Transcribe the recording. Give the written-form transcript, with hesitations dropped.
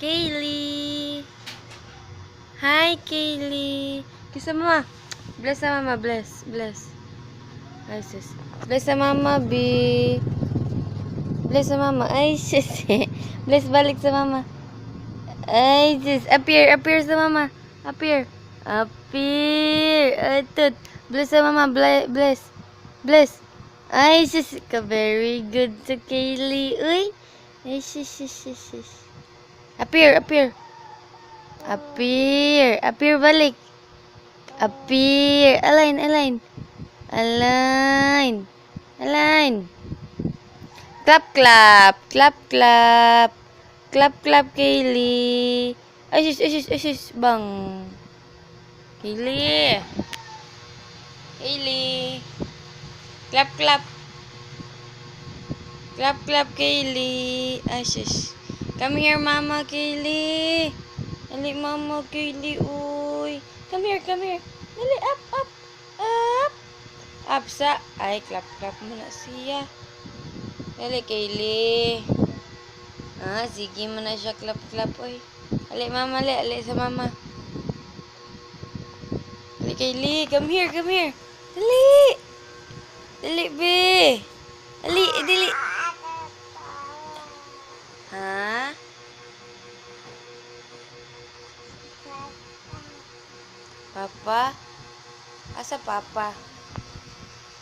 Kaylee. Hi, Kaylee. Kiss sa mama. Bless sa mama. Bless. Bless. Ay, sis. Bless sa mama, B. Bless sa mama. Ay, sis. Bless balik sa mama. Ay, sis. Appear. Appear sa mama. Appear. Appear. Atut. Bless sa mama. Bless. Bless. Ay, sis. Ka very good to Kaylee. Uy. Ay, sis, sis, sis, sis. Appear. Appear. Appear. Appear balik. Appear. Align. Align. Align. Align. Clap, clap. Clap, clap. Clap, clap, Kaylee. Ay, sis. Bang. Kaylee. Kaylee. Clap, clap. Clap, clap, Kaylee. Ay, sis. Come here, mama, Kaylee. Dali, mama, Kaylee, uy. Come here, come here. Dali, up, up, up. Up sa. Ay, clap, clap muna siya. Dali, Kaylee. Ah, sige mo na siya, clap, clap, uy. Dali, mama, dali sa mama. Dali, Kaylee. Come here, come here. Dali. Dali, be. Dali, dali. Ha? Papa? Asa papa?